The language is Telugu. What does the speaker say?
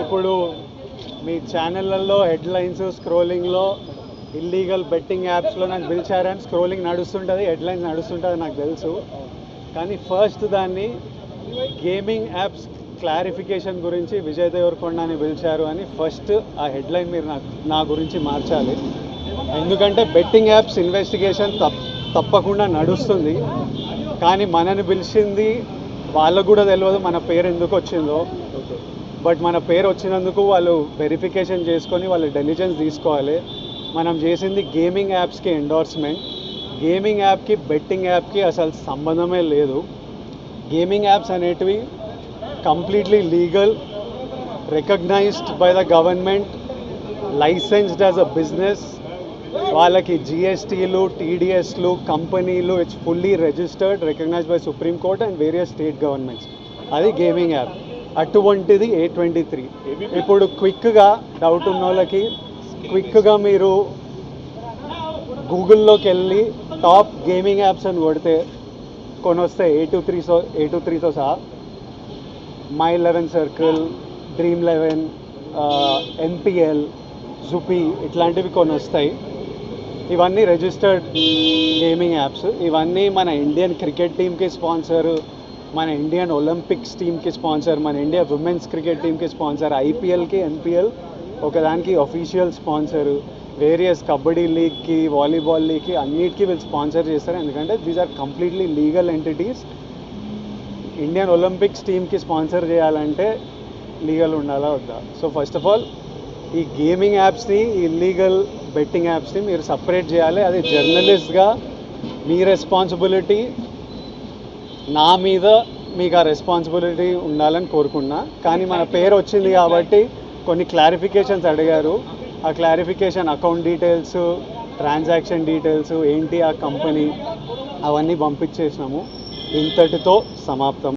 ఇప్పుడు మీ ఛానళ్ళల్లో హెడ్లైన్స్ స్క్రోలింగ్లో ఇల్లీగల్ బెట్టింగ్ యాప్స్లో నాకు పిలిచారని స్క్రోలింగ్ నడుస్తుంటుంది, హెడ్లైన్స్ నడుస్తుంటుంది నాకు తెలుసు. కానీ ఫస్ట్ దాన్ని గేమింగ్ యాప్స్ క్లారిఫికేషన్ గురించి విజయ్ దేవరకొండని పిలిచారు అని ఫస్ట్ ఆ హెడ్లైన్ మీరు నా గురించి మార్చాలి. ఎందుకంటే బెట్టింగ్ యాప్స్ ఇన్వెస్టిగేషన్ తప్పకుండా నడుస్తుంది. కానీ మనని పిలిచింది వాళ్ళకు కూడా తెలియదు మన పేరు ఎందుకు వచ్చిందో. బట్ మన పేరు వచ్చినందుకు వాళ్ళు వెరిఫికేషన్ చేసుకొని వాళ్ళ డెలిజెన్స్ తీసుకోవాలి. మనం చేసింది గేమింగ్ యాప్స్కి ఎండోర్స్మెంట్. గేమింగ్ యాప్కి బెట్టింగ్ యాప్కి అసలు సంబంధమే లేదు. గేమింగ్ యాప్స్ అనేటివి completely legal, recognised by the government, licensed as a business. వాళ్ళకి జిఎస్టీలు, టీడీఎస్లు, కంపెనీలు, it's fully registered, recognised by supreme court and various state governments. అది గేమింగ్ యాప్. అటువంటిది A23. ఇప్పుడు క్విక్గా డౌట్ ఉన్న వాళ్ళకి క్విక్గా మీరు గూగుల్లోకి వెళ్ళి టాప్ గేమింగ్ యాప్స్ అని కొడితే కొన్ని వస్తాయి. A23తో సహా My11 సర్కిల్, Dream11, NPL, జుపీ ఇట్లాంటివి కొన్ని వస్తాయి. ఇవన్నీ రిజిస్టర్డ్ గేమింగ్ యాప్స్. ఇవన్నీ మన ఇండియన్ క్రికెట్ టీమ్కి స్పాన్సర్, మన ఇండియన్ ఒలింపిక్స్ టీమ్కి స్పాన్సర్, మన ఇండియా ఉమెన్స్ క్రికెట్ టీమ్కి స్పాన్సర్, ఐపీఎల్కి, ఎన్పిఎల్ ఒకదానికి అఫీషియల్ స్పాన్సర్, వేరియస్ కబడ్డీ లీగ్కి, వాలీబాల్ లీగ్కి అన్నిటికీ వీళ్ళు స్పాన్సర్ చేస్తారు. ఎందుకంటే these are completely legal entities. Indian Olympics టీమ్కి స్పాన్సర్ చేయాలంటే లీగల్ ఉండాలా వద్దా? సో ఫస్ట్ ఆఫ్ ఆల్ ఈ గేమింగ్ యాప్స్ని, ఇల్లీగల్ బెట్టింగ్ యాప్స్ని మీరు సపరేట్ చేయాలి. అది జర్నలిస్ట్గా మీ రెస్పాన్సిబిలిటీ. నా మీద మీకు ఆ రెస్పాన్సిబిలిటీ ఉండాలని కోరుకున్నా. కానీ మన పేరు వచ్చింది కాబట్టి కొన్ని క్లారిఫికేషన్స్ అడిగారు. ఆ clarification account details, transaction details ఏంటి, ఆ కంపెనీ అవన్నీ పంపించేసినాము. ఇంతటితో సమాప్తం.